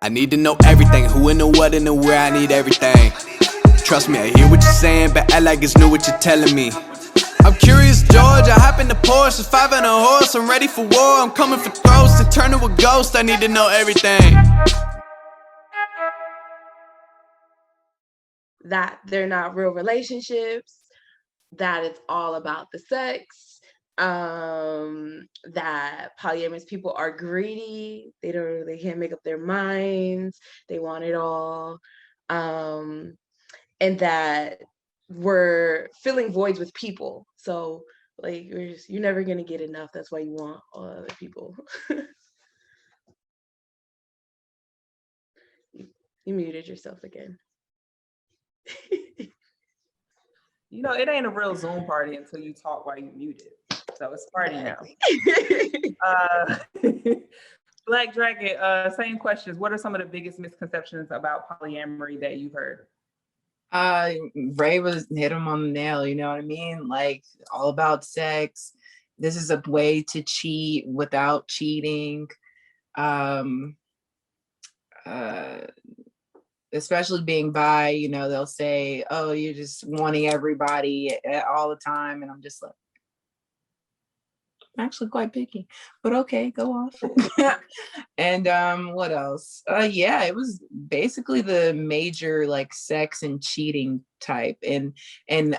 I need to know everything, who and the what and the where, I need everything. Trust me, I hear what you're saying, but act like it's new what you're telling me. I'm curious, George, I hop in the Porsche, it's 5 and a horse, I'm ready for war, I'm coming for throats, to turn to a ghost, I need to know everything. That they're not real relationships, that it's all about the sex, that polyamorous people are greedy, they can't make up their minds, they want it all, and that we're filling voids with people. So like you're never gonna get enough. That's why you want all other people. You muted yourself again. You know, it ain't a real Zoom party until you talk while you muted. So it's party now. Black Dragon, same questions. What are some of the biggest misconceptions about polyamory that you've heard? Ray hit him on the nail, you know what I mean? Like, all about sex. This is a way to cheat without cheating. Especially being bi, you know, they'll say, oh, you're just wanting everybody all the time. And I'm just like, I'm actually quite picky, but okay, go off. And what else? Yeah, it was basically the major like sex and cheating type. And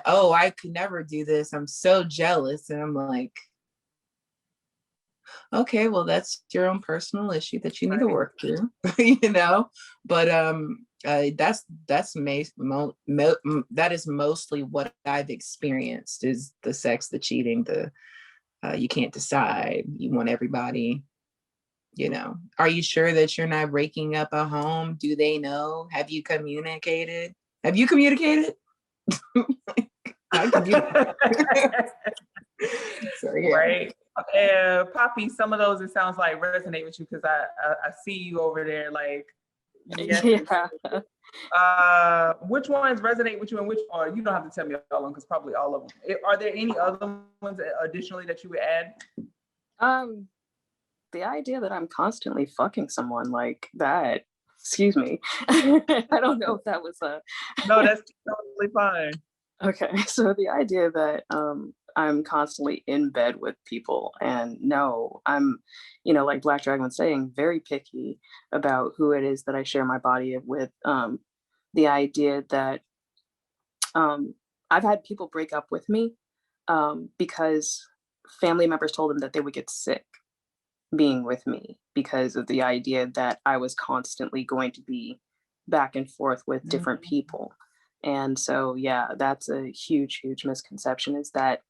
oh, I could never do this, I'm so jealous. And I'm like, okay, well, that's your own personal issue that you need to work through. You know, but that is mostly what I've experienced, is the sex, the cheating, the you can't decide, you want everybody. You know, are you sure that you're not breaking up a home? Do they know? Have you communicated? I communicate. So, yeah. Right. Poppy, some of those, it sounds like resonate with you, because I see you over there like, yes. Yeah. Which ones resonate with you, and which, or you don't have to tell me all of them, because probably all of them. Are there any other ones additionally that you would add? The idea that I'm constantly fucking someone like that, excuse me. I don't know if that was a... No, that's totally fine. Okay, so the idea that I'm constantly in bed with people, and no, I'm, you know, like Black Dragon was saying, very picky about who it is that I share my body with. The idea that I've had people break up with me because family members told them that they would get sick being with me, because of the idea that I was constantly going to be back and forth with different people. And so, yeah, that's a huge misconception, is that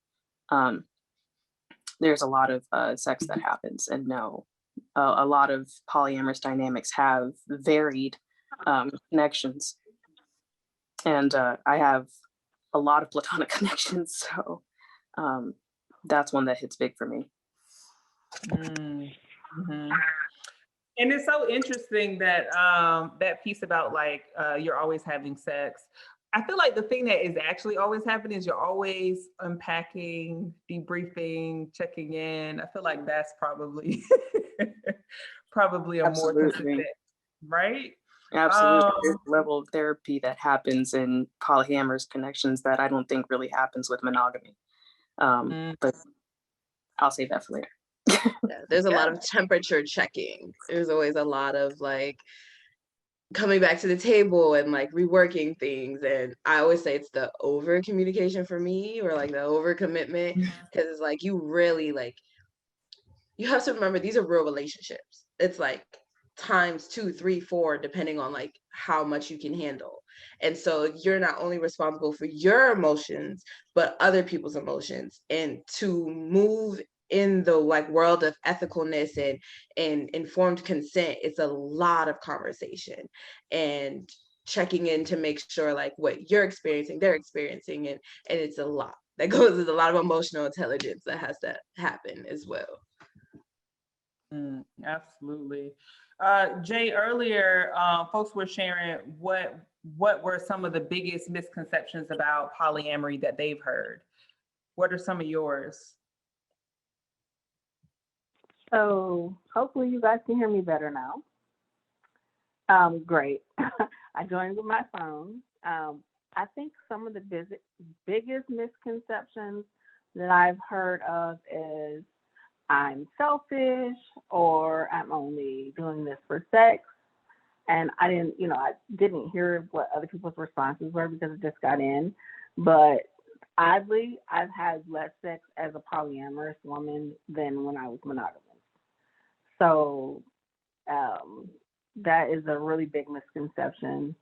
there's a lot of sex that happens. And no, a lot of polyamorous dynamics have varied connections. And I have a lot of platonic connections. So that's one that hits big for me. Mm-hmm. And it's so interesting that that piece about like you're always having sex. I feel like the thing that is actually always happening is you're always unpacking, debriefing, checking in. I feel like that's probably probably a more consistent, right? Absolutely. There's a level of therapy that happens in polyamorous connections that I don't think really happens with monogamy. But I'll save that for later. Yeah, there's a lot of temperature checking. There's always a lot of like coming back to the table and like reworking things. And I always say it's the over communication for me, or like the over commitment, because it's like you really like, you have to remember these are real relationships. It's like times 2, 3, 4, depending on like how much you can handle. And so you're not only responsible for your emotions, but other people's emotions. And to move in the like world of ethicalness and informed consent, it's a lot of conversation and checking in to make sure like what you're experiencing, they're experiencing, and it's a lot that goes with a lot of emotional intelligence that has to happen as well. Absolutely. Jay, earlier, folks were sharing what were some of the biggest misconceptions about polyamory that they've heard. What are some of yours? So hopefully you guys can hear me better now. Great. I joined with my phone. I think some of the biggest misconceptions that I've heard of is I'm selfish or I'm only doing this for sex. And I didn't hear what other people's responses were because it just got in. But oddly, I've had less sex as a polyamorous woman than when I was monogamous. So that is a really big misconception,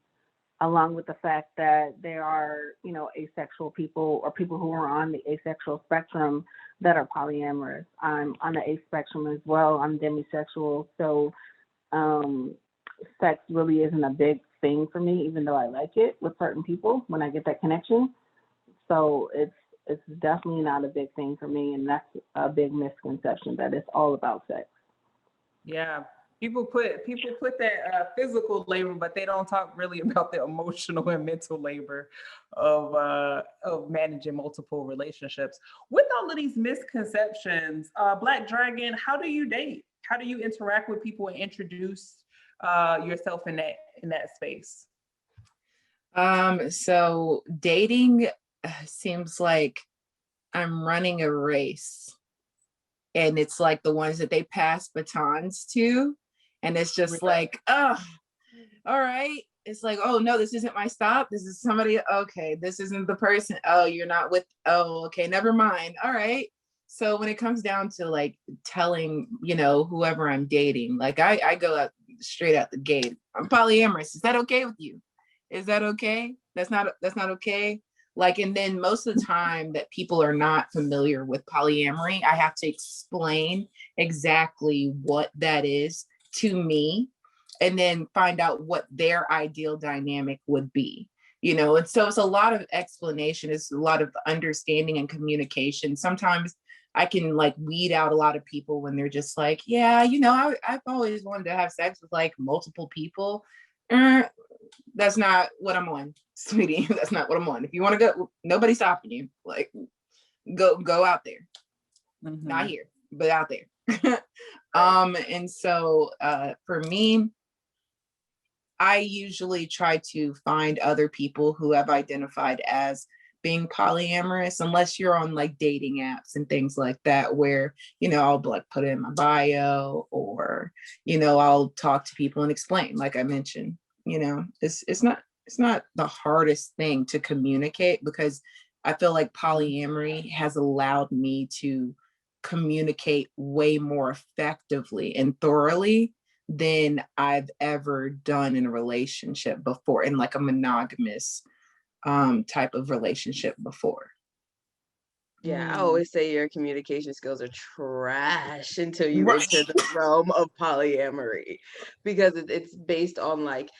along with the fact that there are, asexual people or people who are on the asexual spectrum that are polyamorous. I'm on the A spectrum as well. I'm demisexual. So sex really isn't a big thing for me, even though I like it with certain people when I get that connection. So it's definitely not a big thing for me, and that's a big misconception that it's all about sex. Yeah, people put that physical labor, but they don't talk really about the emotional and mental labor of managing multiple relationships. With all of these misconceptions, Black Dragon, how do you date? How do you interact with people and introduce yourself in that space? So dating seems like I'm running a race, and it's like the ones that they pass batons to, and it's just like, oh, all right. It's like, oh no, this isn't my stop. This is somebody. Okay, this isn't the person. Oh, you're not with. Oh, okay, never mind. All right. So when it comes down to like telling, whoever I'm dating, like I go out straight out the gate. I'm polyamorous. Is that okay with you? Is that okay? That's not okay. Like, and then most of the time that people are not familiar with polyamory, I have to explain exactly what that is to me, and then find out what their ideal dynamic would be. And so it's a lot of explanation, it's a lot of understanding and communication. Sometimes I can like weed out a lot of people when they're just like, yeah, I've always wanted to have sex with like multiple people. That's not what I'm on, sweetie. That's not what I'm on. If you want to go, nobody's stopping you. Like, go out there. Mm-hmm. Not here, but out there. And so for me, I usually try to find other people who have identified as being polyamorous, unless you're on like dating apps and things like that, where, I'll like put it in my bio, or, I'll talk to people and explain, like I mentioned, it's not the hardest thing to communicate, because I feel like polyamory has allowed me to communicate way more effectively and thoroughly than I've ever done in a relationship before, in like a monogamous type of relationship before. Yeah, I always say your communication skills are trash until you enter the realm of polyamory, because it's based on like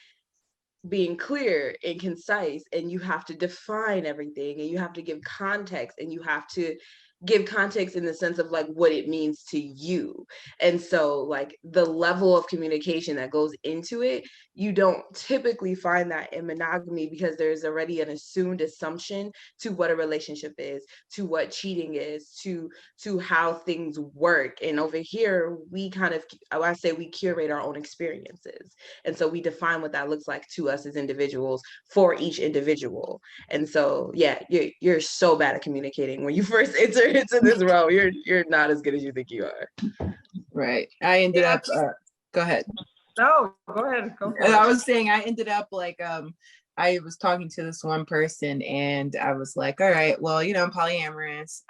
being clear and concise, and you have to define everything, and you have to give context, and you have to give context in the sense of like what it means to you. And so like the level of communication that goes into it, you don't typically find that in monogamy, because there's already an assumed assumption to what a relationship is, to what cheating is, to how things work. And over here, we I say we curate our own experiences. And so we define what that looks like to us as individuals for each individual. And so, yeah, you're so bad at communicating when you first enter into this role. You're not as good as you think you are. Right. I ended up. Go ahead. No, go ahead. Go and I was saying I ended up like I was talking to this one person, and I was like, all right, well, I'm polyamorous.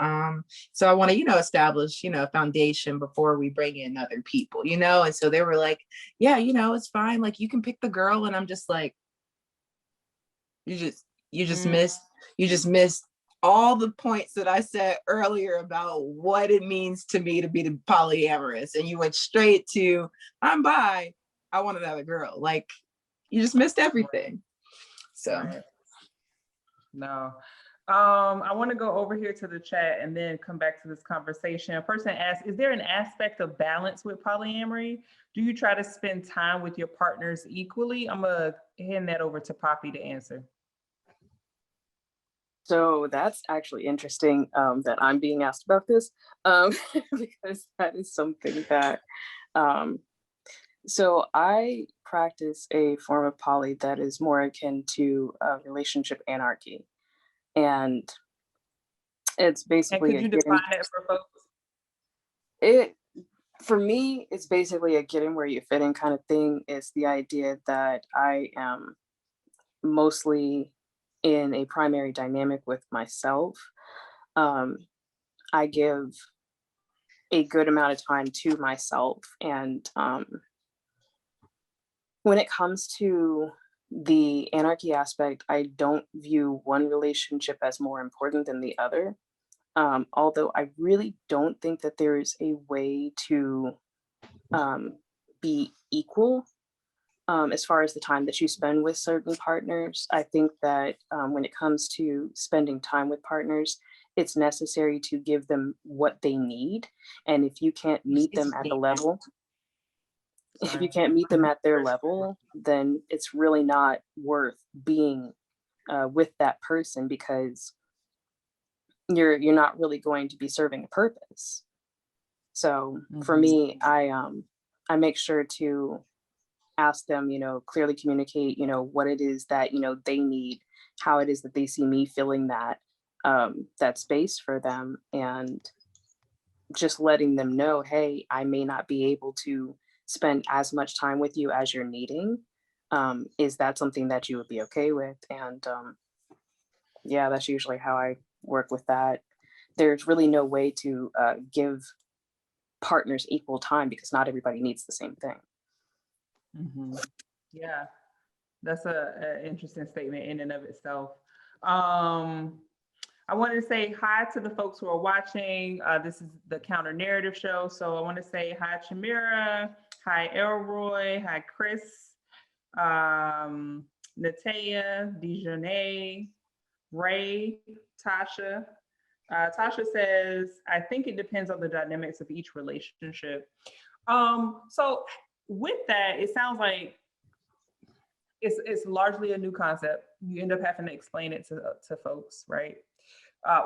So I want to, establish, a foundation before we bring in other people, and so they were like, yeah, it's fine. Like, you can pick the girl. And I'm just like, you just missed all the points that I said earlier about what it means to me to be the polyamorous. And you went straight to, I'm bi, I want another girl. Like, you just missed everything. So no. I want to go over here to the chat and then come back to this conversation. A person asked, is there an aspect of balance with polyamory? Do you try to spend time with your partners equally? I'm going to hand that over to Poppy to answer. So that's actually interesting that I'm being asked about this because that is something that, um, so I practice a form of poly that is more akin to relationship anarchy. And it's And basically could a you get in, define that for folks? it, for me, it's basically a get in where you fit in kind of thing. It's the idea that I am mostly in a primary dynamic with myself. Um, I give a good amount of time to myself. And when it comes to the anarchy aspect, I don't view one relationship as more important than the other. Although I really don't think that there is a way to be equal as far as the time that you spend with certain partners. I think that when it comes to spending time with partners, it's necessary to give them what they need. And if you can't meet them at the level, if you can't meet them at their level, then it's really not worth being with that person because you're not really going to be serving a purpose. So for me, I make sure to ask them, clearly communicate, what it is that, they need, how it is that they see me filling that space for them, and just letting them know, hey, I may not be able to spend as much time with you as you're needing. Is that something that you would be okay with? And yeah, that's usually how I work with that. There's really no way to give partners equal time because not everybody needs the same thing. Yeah, that's a interesting statement in and of itself. I want to say hi to the folks who are watching. This is the Counter Narrative Show. So I want to say hi, Chimera. Hi, Elroy. Hi, Chris. Natea, Dejanay, Ray, Tasha. Tasha says, I think it depends on the dynamics of each relationship. So with that, it sounds like it's largely a new concept. You end up having to explain it to folks, right?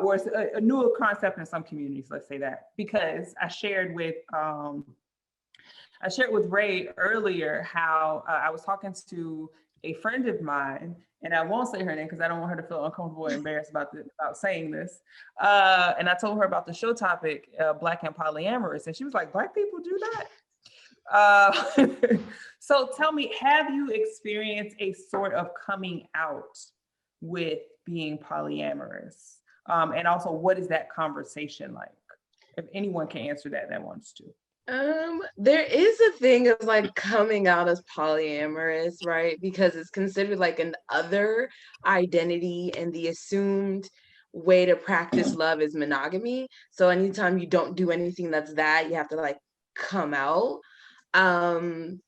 Or it's a newer concept in some communities, let's say that, because I shared with Ray earlier how I was talking to a friend of mine, and I won't say her name because I don't want her to feel uncomfortable or embarrassed about saying this. And I told her about the show topic, Black and Polyamorous, and she was like, Black people do that? So tell me, have you experienced a sort of coming out with being polyamorous? And also, what is that conversation like? If anyone can answer that wants to. There is a thing of like coming out as polyamorous, right? Because it's considered like an other identity, and the assumed way to practice love is monogamy. So anytime you don't do anything that's that, you have to like come out. And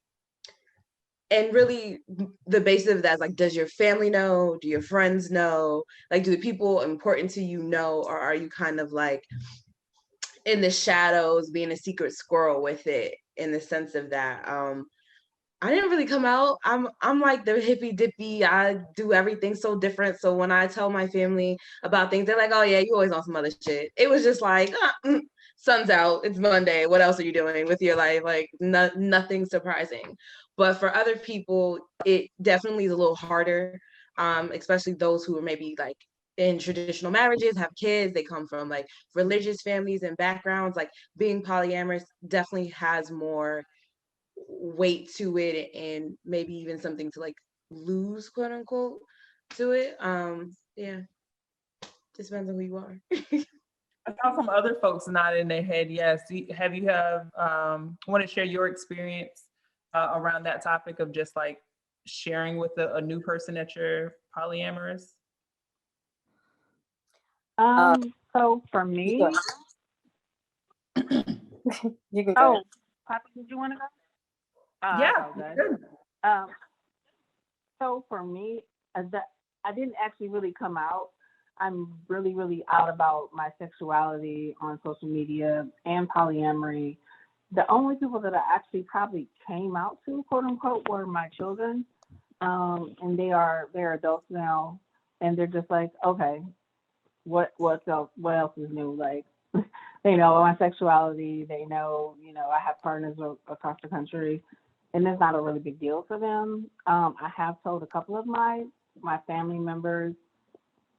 really the basis of that is like, does your family know? Do your friends know? Like, do the people important to you know, or are you kind of like in the shadows being a secret squirrel with it, in the sense of that? I didn't really come out. I'm like the hippy dippy. I do everything so different. So when I tell my family about things, they're like, "Oh yeah, you always on some other shit." It was just like, sun's out. It's Monday. What else are you doing with your life? Like nothing surprising. But for other people, it definitely is a little harder. Especially those who are maybe like in traditional marriages, have kids. They come from like religious families and backgrounds. Like being polyamorous definitely has more weight to it, and maybe even something to like lose, quote unquote, to it. Yeah, just depends on who you are. I saw some other folks nodding their head yes. Have you want to share your experience around that topic of just like sharing with a new person that you're polyamorous? So for me, You can go. Papa, did you want to go? Yeah. Good. So for me, I didn't actually really come out. I'm really, really out about my sexuality on social media and polyamory. The only people that I actually probably came out to, quote unquote, were my children. And they're adults now, and they're just like, okay, what else is new? Like they know my sexuality. They know, I have partners across the country, and it's not a really big deal for them. I have told a couple of my family members,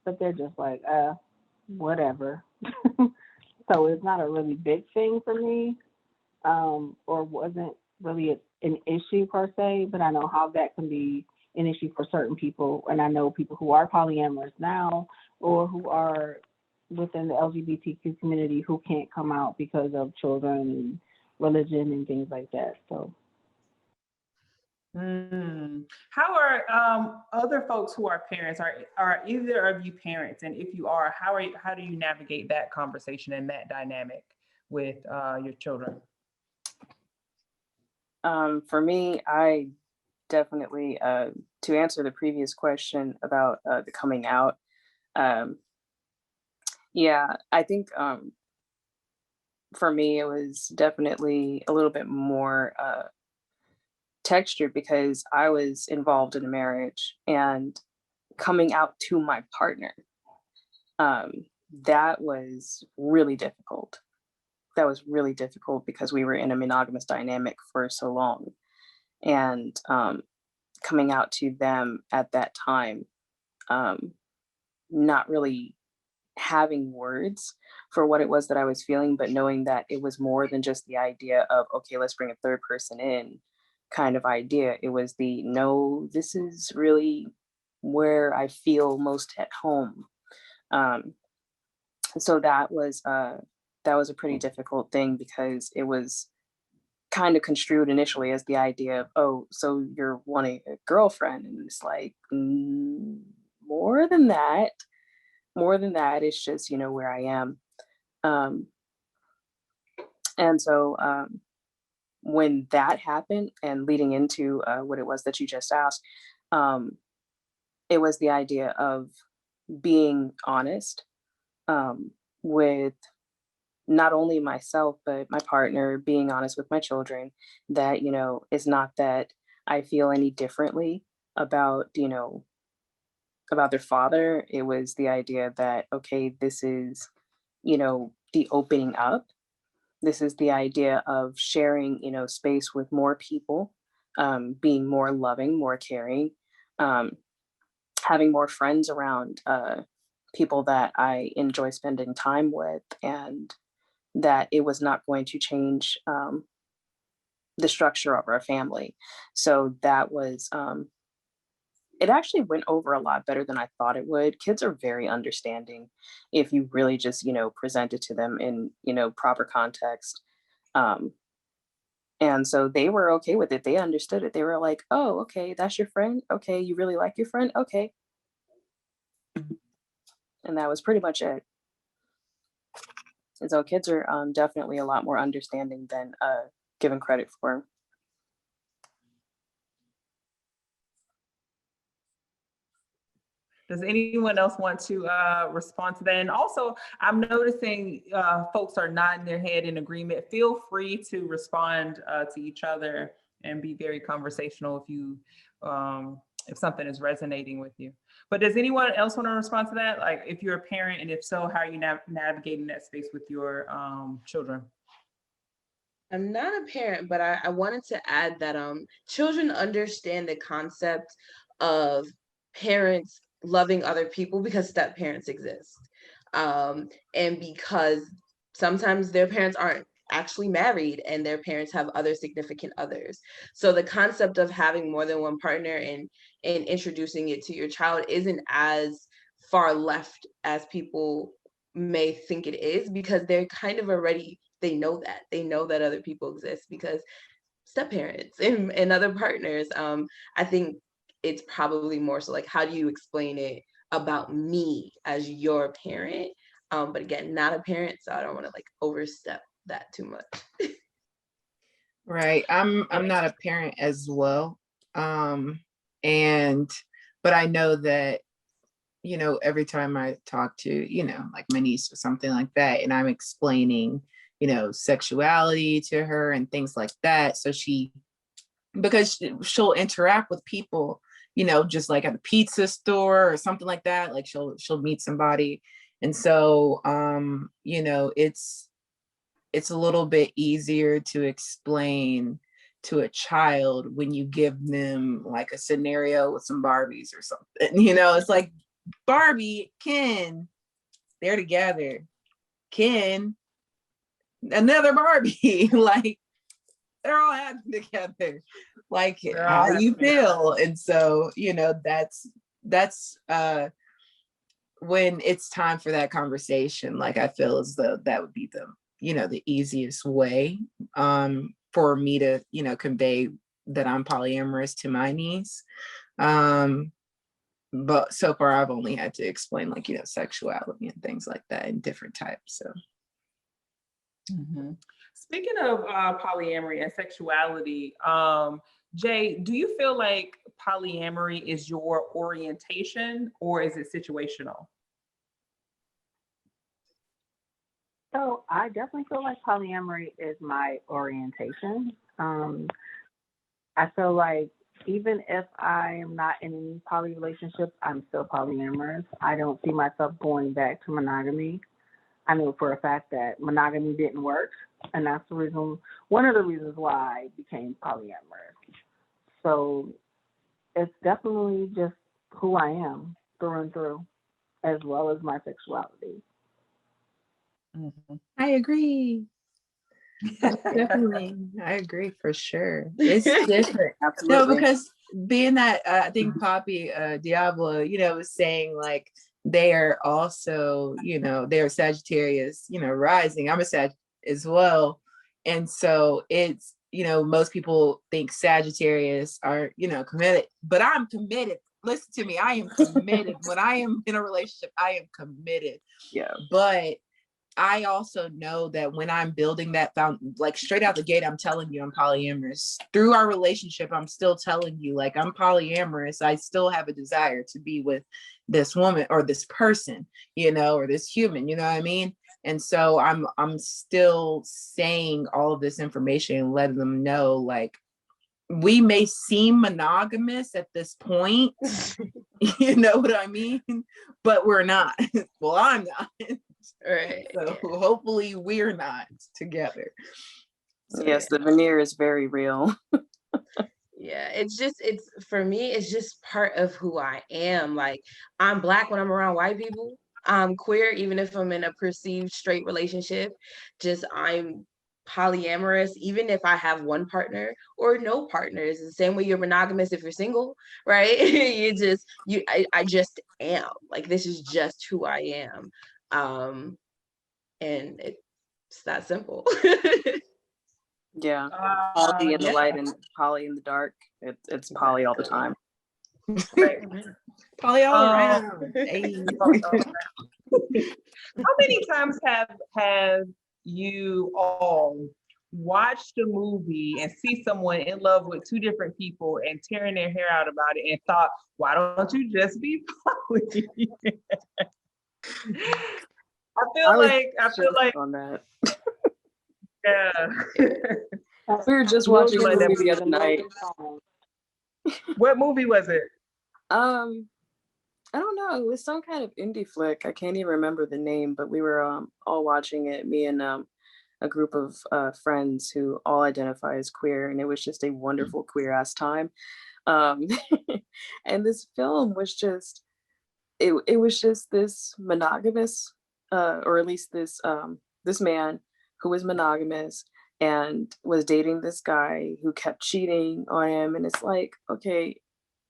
but they're just like, whatever. So it's not a really big thing for me, or wasn't really an issue per se, but I know how that can be an issue for certain people. And I know people who are polyamorous now or who are within the LGBTQ community who can't come out because of children and religion and things like that. So. How are other folks who are parents? Are either of you parents? And if you are, how do you navigate that conversation and that dynamic with your children? For me, I definitely, to answer the previous question about the coming out, yeah, I think for me, it was definitely a little bit more textured because I was involved in a marriage and coming out to my partner. That was really difficult. That was really difficult because we were in a monogamous dynamic for so long. And coming out to them at that time, not really having words for what it was that I was feeling, but knowing that it was more than just the idea of, okay, let's bring a third person in kind of idea. It was the, no, this is really where I feel most at home. So that was a pretty difficult thing because it was kind of construed initially as the idea of, oh, so you're wanting a girlfriend, and it's like, more than that. It's just, where I am. And so when that happened and leading into what it was that you just asked, it was the idea of being honest with not only myself, but my partner, being honest with my children, that, it's not that I feel any differently about, about their father. It was the idea that, okay, this is, the opening up. This is the idea of sharing, space with more people, being more loving, more caring, having more friends around, people that I enjoy spending time with, and that it was not going to change the structure of our family. So that was, it actually went over a lot better than I thought it would. Kids are very understanding if you really just, present it to them in, proper context. And so they were okay with it. They understood it. They were like, oh, okay, that's your friend. Okay, you really like your friend? Okay. And that was pretty much it. And so kids are definitely a lot more understanding than given credit for. Does anyone else want to respond to that? And also, I'm noticing folks are nodding their head in agreement. Feel free to respond to each other and be very conversational if something is resonating with you. But does anyone else want to respond to that? Like, if you're a parent, and if so, how are you navigating that space with your children? I'm not a parent, but I wanted to add that children understand the concept of parents loving other people because step parents exist. And because sometimes their parents aren't actually married and their parents have other significant others. So the concept of having more than one partner and introducing it to your child isn't as far left as people may think it is, because they're kind of already, they know that other people exist because step parents and other partners. I think it's probably more so like, how do you explain it about me as your parent? But again, not a parent, so I don't want to like overstep that too much. Right. I'm not a parent as well. But I know that, every time I talk to, like my niece or something like that, and I'm explaining, sexuality to her and things like that. So because she'll interact with people, just like at a pizza store or something like that. Like she'll meet somebody And so, it's a little bit easier to explain to a child when you give them like a scenario with some Barbies or something. It's like Barbie, Ken, they're together. Ken, another Barbie, like they're all acting together. Like, how do you feel? And so, that's when it's time for that conversation, like I feel as though that would be the easiest way for me to, convey that I'm polyamorous to my niece. But so far I've only had to explain like, sexuality and things like that in different types. So. Speaking of polyamory and sexuality, Jay, do you feel like polyamory is your orientation or is it situational? So I definitely feel like polyamory is my orientation. I feel like even if I am not in any poly relationships, I'm still polyamorous. I don't see myself going back to monogamy. I know for a fact that monogamy didn't work, and that's one of the reasons why I became polyamorous. So it's definitely just who I am through and through, as well as my sexuality. I agree. Definitely. I agree for sure. It's different. Absolutely. No, because being that I think Poppy Diablo, was saying like they are also, they're Sagittarius, rising. I'm a Sag as well. And so it's, most people think Sagittarius are, committed, but I'm committed. Listen to me. I am committed. When I am in a relationship, I am committed. Yeah. But I also know that when I'm building that like straight out the gate, I'm telling you I'm polyamorous. Through our relationship, I'm still telling you like I'm polyamorous. I still have a desire to be with this woman or this person, or this human, you know what I mean? And so I'm still saying all of this information and letting them know like we may seem monogamous at this point, you know what I mean? But we're not. Well, I'm not. Right. So hopefully we're not together. So, yes, the veneer is very real. Yeah, it's for me, it's just part of who I am. Like, I'm Black when I'm around white people. I'm queer, even if I'm in a perceived straight relationship. I'm polyamorous, even if I have one partner or no partners. The same way you're monogamous if you're single, right? I just am. Like, this is just who I am. And it's that simple. Yeah. Poly in the light and poly in the dark. It's poly all the time. Right. Poly all around. Hey. How many times have you all watched a movie and see someone in love with two different people and tearing their hair out about it and thought, why don't you just be poly? I feel like on that. Yeah. We were just watching a movie the other night. What movie was it? I don't know. It was some kind of indie flick. I can't even remember the name, but we were all watching it. Me and a group of friends who all identify as queer, and it was just a wonderful queer ass time. And this film was just it was just this monogamous, or at least this man who was monogamous and was dating this guy who kept cheating on him. And it's like, okay,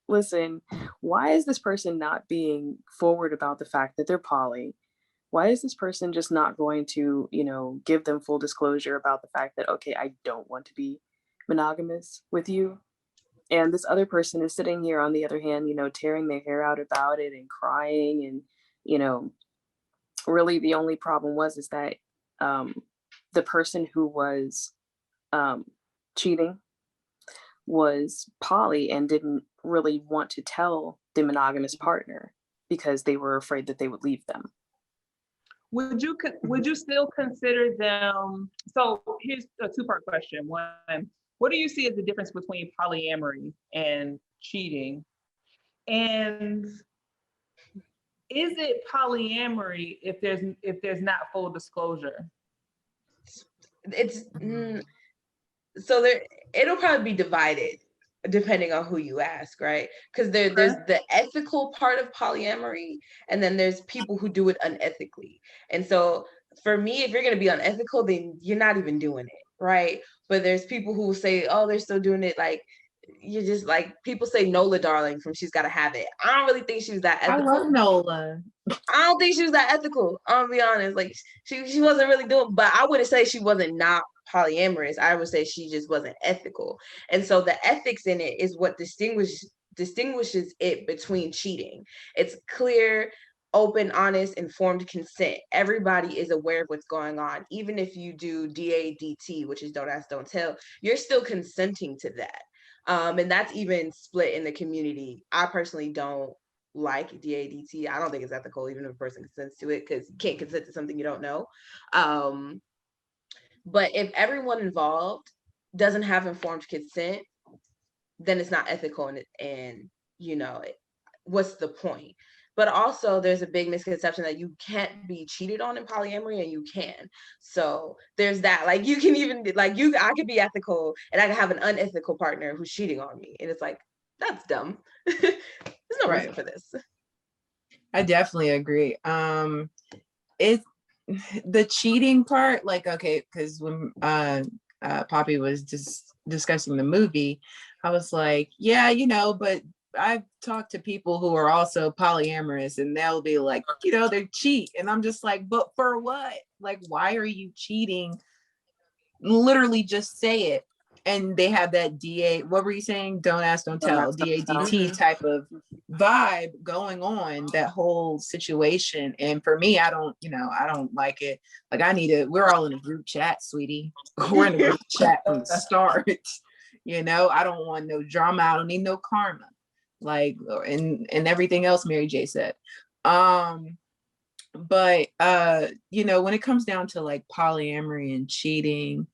listen, why is this person not being forward about the fact that they're poly? Why is this person just not going to, give them full disclosure about the fact that, okay, I don't want to be monogamous with you? And this other person is sitting here on the other hand, tearing their hair out about it and crying. And, really the only problem is that the person who was cheating was poly and didn't really want to tell the monogamous partner because they were afraid that they would leave them. Would you still consider them? So here's a two-part question. One, what do you see as the difference between polyamory and cheating? And is it polyamory if there's not full disclosure? It's so there. It'll probably be divided depending on who you ask, right? Because there's the ethical part of polyamory, and then there's people who do it unethically. And so for me, if you're going to be unethical, then you're not even doing it, right? But there's people who say, oh, they're still doing it. Like, you're just like, people say Nola Darling from She's Gotta Have It. I don't really think she was that ethical. I love Nola. I don't think she was that ethical. I'll be honest. Like, she wasn't really doing, but I wouldn't say she wasn't not polyamorous. I would say she just wasn't ethical. And so the ethics in it is what distinguishes it between cheating. It's clear, open, honest, informed consent. Everybody is aware of what's going on. Even if you do DADT, which is don't ask, don't tell, you're still consenting to that. And that's even split in the community. I personally don't like DADT. I don't think it's ethical, even if a person consents to it, because you can't consent to something you don't know. But if everyone involved doesn't have informed consent, then it's not ethical, and you know, what's the point? But also there's a big misconception that you can't be cheated on in polyamory, and you can. So there's that. Like, you can even, like, I could be ethical and I could have an unethical partner who's cheating on me. And it's like, that's dumb. There's no reason for this. I definitely agree. It's the cheating part, like, okay, because when Poppy was just discussing the movie, I was like, yeah, you know, but I've talked to people who are also polyamorous, and they'll be like, you know, they cheat. And I'm just like, but for what? Like, why are you cheating? Literally just say it. And they have that what were you saying? Don't ask, don't tell, DADT type of vibe going on, that whole situation. And for me, I don't like it. Like, we're all in a group chat, sweetie. We're in a group chat from the start. You know, I don't want no drama. I don't need no karma. Like, and everything else Mary J said. But you know, when it comes down to like polyamory and cheating,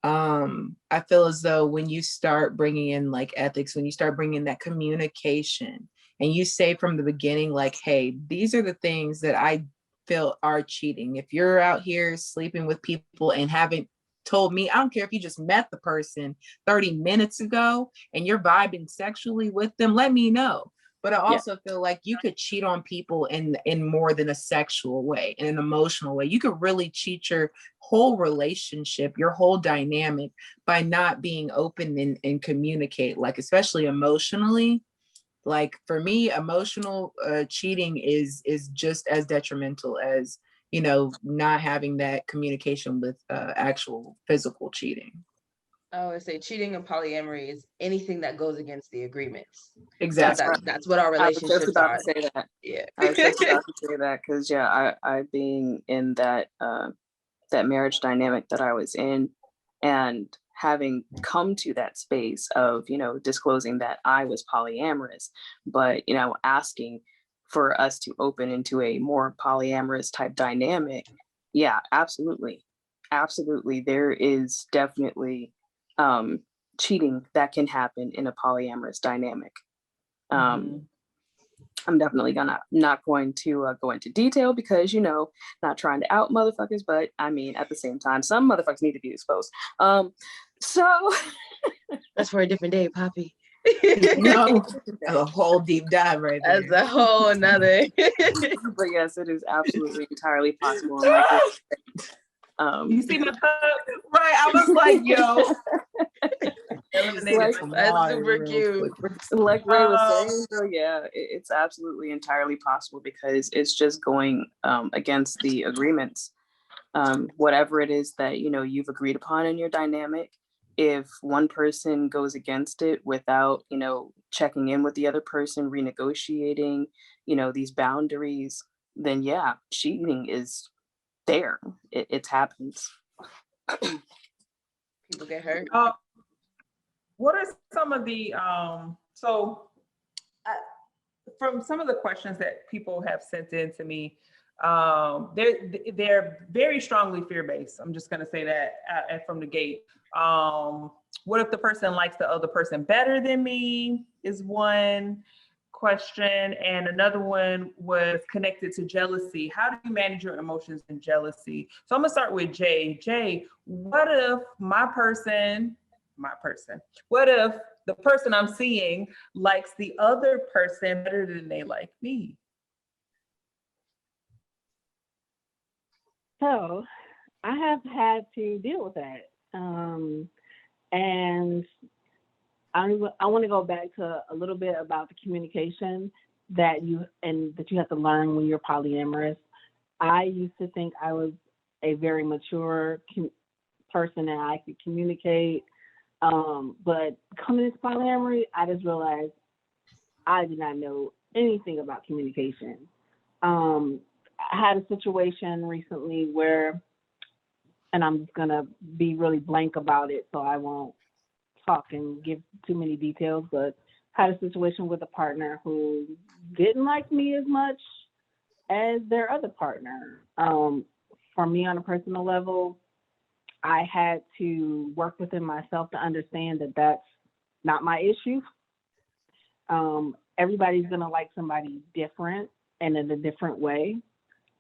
I feel as though when you start bringing in like ethics, when you start bringing that communication, and you say from the beginning, like, hey, these are the things that I feel are cheating. If you're out here sleeping with people and haven't told me, I don't care if you just met the person 30 minutes ago and you're vibing sexually with them, let me know. But I also feel like you could cheat on people in more than a sexual way, in an emotional way. You could really cheat your whole relationship, your whole dynamic, by not being open and communicate, like, especially emotionally. Like, for me, emotional cheating is just as detrimental as, you know, not having that communication with actual physical cheating. I would say cheating and polyamory is anything that goes against the agreements. Exactly. That's what our relationships are. I was just about to say that. Yeah. I was just about to say that because I being in that that marriage dynamic that I was in, and having come to that space of, you know, disclosing that I was polyamorous, but, you know, asking for us to open into a more polyamorous type dynamic. Yeah, absolutely. Absolutely. There is definitely cheating that can happen in a polyamorous dynamic. I'm definitely not going to go into detail because, you know, not trying to out motherfuckers, but I mean, at the same time, some motherfuckers need to be exposed. So that's for a different day, Poppy. No, a whole deep dive right there. That's a whole nother. But yes, it is absolutely entirely possible. And like you see my cup? Right. I was like, yo. That's super cute. Like Ray was saying, so yeah, it's absolutely entirely possible because it's just going against the agreements. Whatever it is that, you know, you've agreed upon in your dynamic, if one person goes against it without, you know, checking in with the other person, renegotiating, you know, these boundaries, then yeah, cheating is there. It happens. People get hurt. What are some of the from some of the questions that people have sent in to me, they're very strongly fear-based. I'm just going to say that from the gate. What if the person likes the other person better than me is one. question, and another one was connected to jealousy. How do you manage your emotions and jealousy? So I'm gonna start with Jay. Jay, what if what if the person I'm seeing likes the other person better than they like me? So I have had to deal with that. And I want to go back to a little bit about the communication that you have to learn when you're polyamorous. I used to think I was a very mature person and I could communicate. But coming into polyamory, I just realized I did not know anything about communication. I had a situation recently where, and I'm just gonna be really blank about it, so I won't talk and give too many details, but had a situation with a partner who didn't like me as much as their other partner. For me, on a personal level, I had to work within myself to understand that that's not my issue. Everybody's gonna like somebody different and in a different way.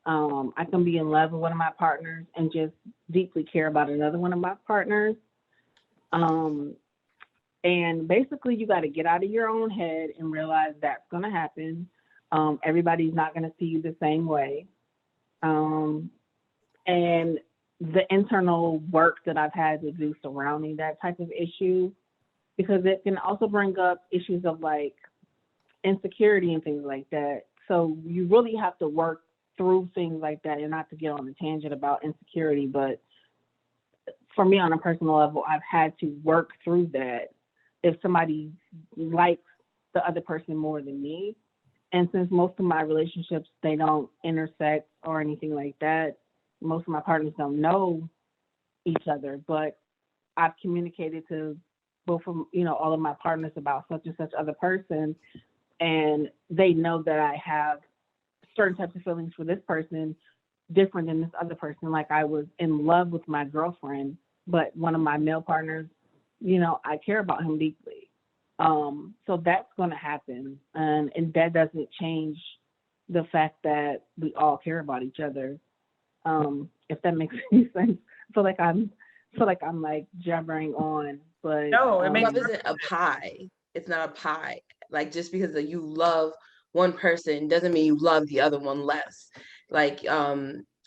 I can be in love with one of my partners and just deeply care about another one of my partners. And basically, you got to get out of your own head and realize that's going to happen. Everybody's not going to see you the same way. And the internal work that I've had to do surrounding that type of issue, because it can also bring up issues of like insecurity and things like that. So you really have to work through things like that, and not to get on a tangent about insecurity, but for me on a personal level, I've had to work through that. If somebody likes the other person more than me, and since most of my relationships, they don't intersect or anything like that, most of my partners don't know each other, but I've communicated to both of, all of my partners about such and such other person, and they know that I have certain types of feelings for this person different than this other person. Like I was in love with my girlfriend, but one of my male partners, I care about him deeply. So that's going to happen. And that doesn't change the fact that we all care about each other. If that makes any sense. I feel like I'm like jabbering on, but No, it makes Love isn't a pie. It's not a pie. Like just because you love one person doesn't mean you love the other one less. Like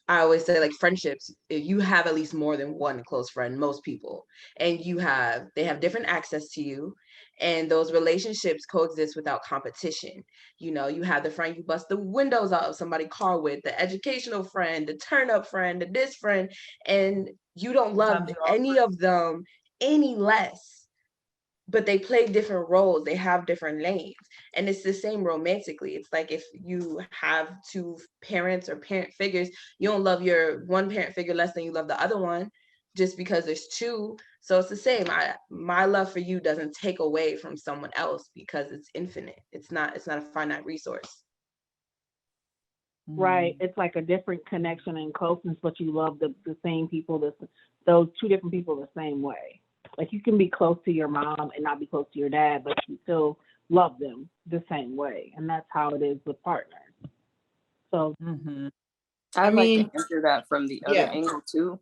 I always say, like friendships, if you have at least more than one close friend, most people, and they have different access to you, and those relationships coexist without competition. You have the friend you bust the windows out of somebody's car with, the educational friend, the turn up friend, the this friend, and you don't love Sometimes you offer. any of them any less, but they play different roles, they have different lanes, and it's the same romantically. It's like if you have two parents or parent figures, you don't love your one parent figure less than you love the other one just because there's two. So it's the same. My love for you doesn't take away from someone else because it's infinite. It's not a finite resource. right, it's like a different connection and closeness, but you love the same people, those two different people the same way. Like you can be close to your mom and not be close to your dad, but you still love them the same way. And that's how it is with partners. So I'd like mean, to answer that from the other angle too.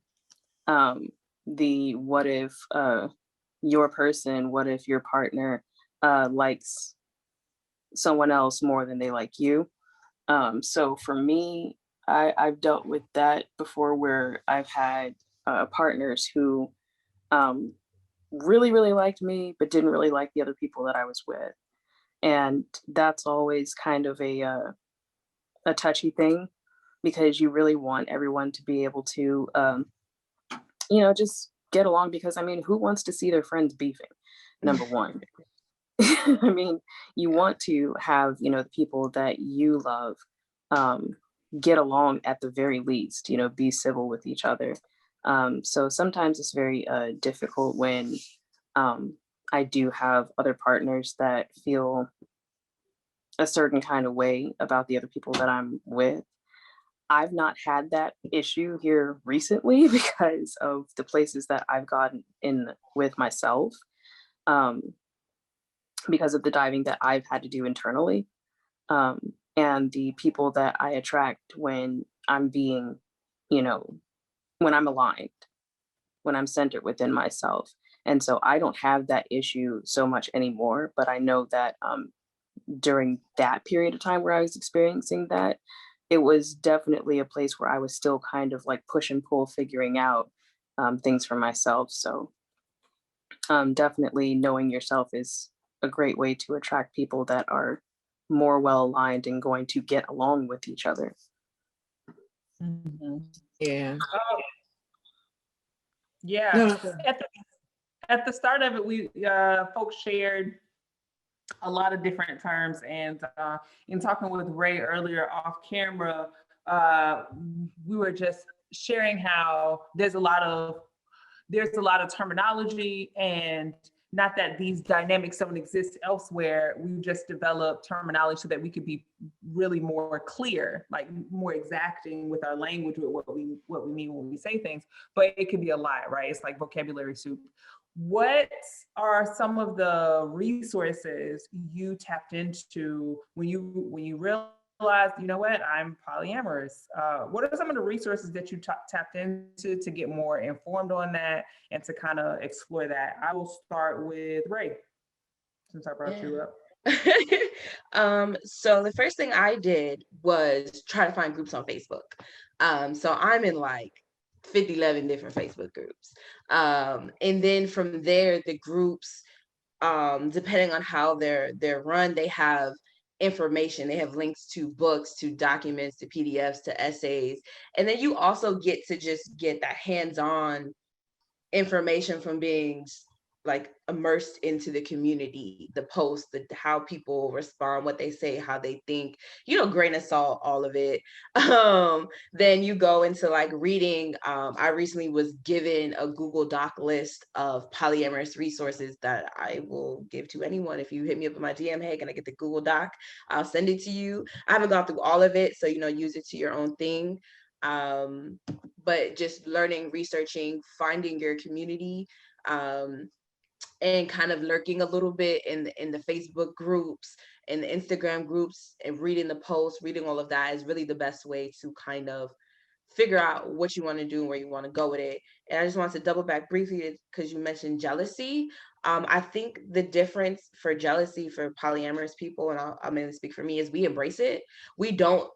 The what if what if your partner likes someone else more than they like you? So for me, I've dealt with that before where I've had partners who really, really liked me, but didn't really like the other people that I was with. And that's always kind of a touchy thing because you really want everyone to be able to, just get along because, I mean, who wants to see their friends beefing? Number one. I mean, you want to have, the people that you love get along at the very least, be civil with each other. So sometimes it's very difficult when I do have other partners that feel a certain kind of way about the other people that I'm with. I've not had that issue here recently because of the places that I've gotten in with myself, because of the diving that I've had to do internally. and the people that I attract when I'm being, you know, when I'm aligned, when I'm centered within myself. And so I don't have that issue so much anymore, but I know that during that period of time where I was experiencing that, it was definitely a place where I was still kind of like push and pull, figuring out things for myself. So definitely knowing yourself is a great way to attract people that are more well aligned and going to get along with each other. Mhm. Yeah. Oh, yeah. No, no. At the start of it, we folks shared a lot of different terms, and in talking with Ray earlier off camera, uh, we were just sharing how there's a lot of terminology, and not that these dynamics don't exist elsewhere. We've just developed terminology so that we could be really more clear, like more exacting with our language, with what we mean when we say things. But it could be a lot, right? It's like vocabulary soup. What are some of the resources you tapped into when you realized, you know what, I'm polyamorous? What are some of the resources that you tapped into to get more informed on that and to kind of explore that? I will start with Ray, since I brought you up. So the first thing I did was try to find groups on Facebook. So I'm in like 11 different Facebook groups. And then from there, the groups, depending on how they're run, they have information. They have links to books, to documents, to PDFs, to essays. And then you also get to just get that hands-on information from being like immersed into the community, the posts, how people respond, what they say, how they think, grain of salt, all of it. Then you go into like reading. I recently was given a Google Doc list of polyamorous resources that I will give to anyone. If you hit me up in my DM, hey, can I get the Google Doc? I'll send it to you. I haven't gone through all of it, so use it to your own thing. But just learning, researching, finding your community, and kind of lurking a little bit in the Facebook groups and the Instagram groups, and reading the posts, reading all of that is really the best way to kind of figure out what you want to do and where you want to go with it. And I just want to double back briefly because you mentioned jealousy. I think the difference for jealousy for polyamorous people, and I'll mainly speak for me, is we embrace it. We don't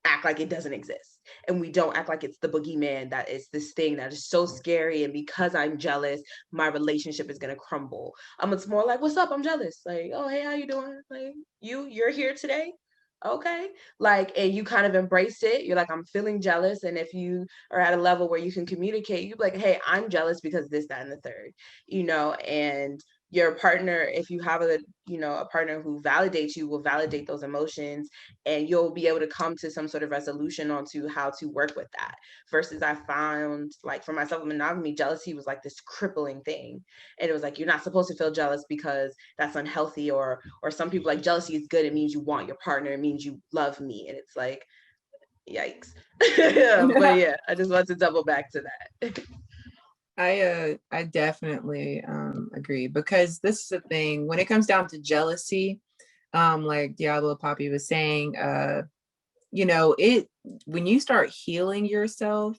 act like it doesn't exist, and we don't act like it's the boogeyman, that is this thing that is so scary, and because I'm jealous, my relationship is going to crumble. It's more like, what's up, I'm jealous, like, oh hey, how you doing, like, you're here today, okay, like, and you kind of embrace it. You're like, I'm feeling jealous, and if you are at a level where you can communicate, you're like, hey, I'm jealous because this, that, and the third, and your partner, if you have a partner who validates you, will validate those emotions, and you'll be able to come to some sort of resolution onto how to work with that. Versus I found, like, for myself, monogamy, jealousy was like this crippling thing, and it was like, you're not supposed to feel jealous because that's unhealthy, or some people, like, jealousy is good, it means you want your partner, it means you love me, and it's like, yikes. But yeah, I just want to double back to that. I definitely agree, because this is the thing when it comes down to jealousy, like Diablo Poppy was saying, it, when you start healing yourself,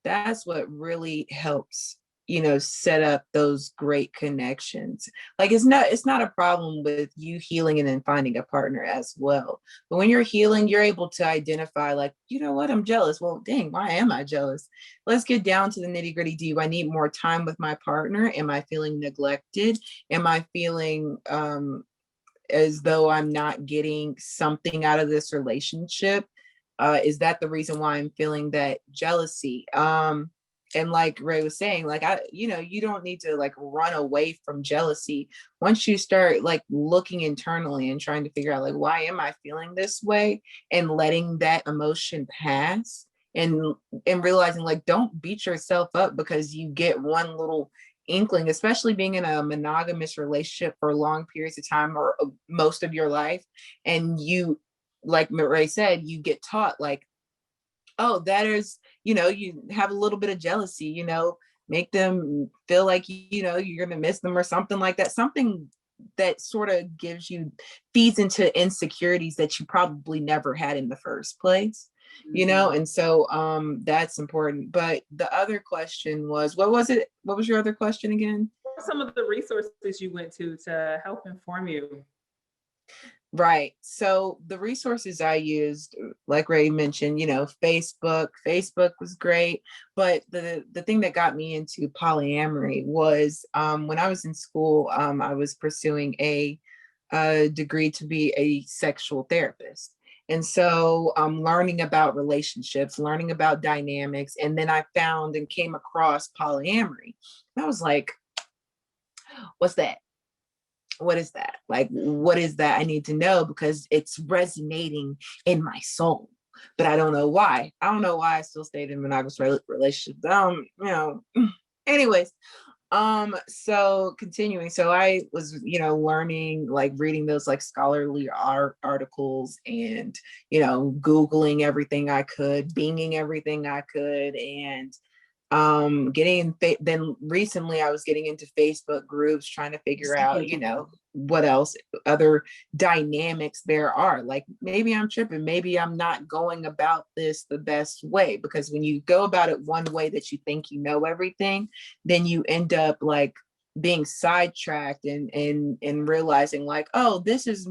that's what really helps, set up those great connections. Like it's not a problem with you healing and then finding a partner as well. But when you're healing, you're able to identify, like, you know what, I'm jealous. Well, dang, why am I jealous? Let's get down to the nitty-gritty. Do I need more time with my partner? Am I feeling neglected? Am I feeling as though I'm not getting something out of this relationship? Is that the reason why I'm feeling that jealousy? And like Ray was saying, like, you don't need to like run away from jealousy. Once you start like looking internally and trying to figure out, like, why am I feeling this way, and letting that emotion pass, and realizing, like, don't beat yourself up because you get one little inkling, especially being in a monogamous relationship for long periods of time, or most of your life. And you, like Ray said, you get taught, like, oh, that is, you have a little bit of jealousy, make them feel like, you're going to miss them or something like that. Something that sort of feeds into insecurities that you probably never had in the first place, you know? And so that's important. But the other question was, what was it? What was your other question again? What were some of the resources you went to help inform you? Right. So the resources I used, like Ray mentioned, you know, Facebook was great. But the thing that got me into polyamory was when I was in school, I was pursuing a degree to be a sexual therapist. And so learning about relationships, learning about dynamics, and then I found and came across polyamory. And I was like, what's that? What is that? Like, what is that? I need to know because it's resonating in my soul, but I don't know why. I don't know why I still stayed in monogamous relationships. You know, anyways, so continuing. So I was, you know, learning, like reading those like scholarly articles and, you know, Googling everything I could, binging everything I could, and then recently I was getting into Facebook groups trying to figure out, you know, what else other dynamics there are. Like maybe I'm tripping, maybe I'm not going about this the best way, because when you go about it one way that you think you know everything, then you end up like being sidetracked and realizing like, oh, this is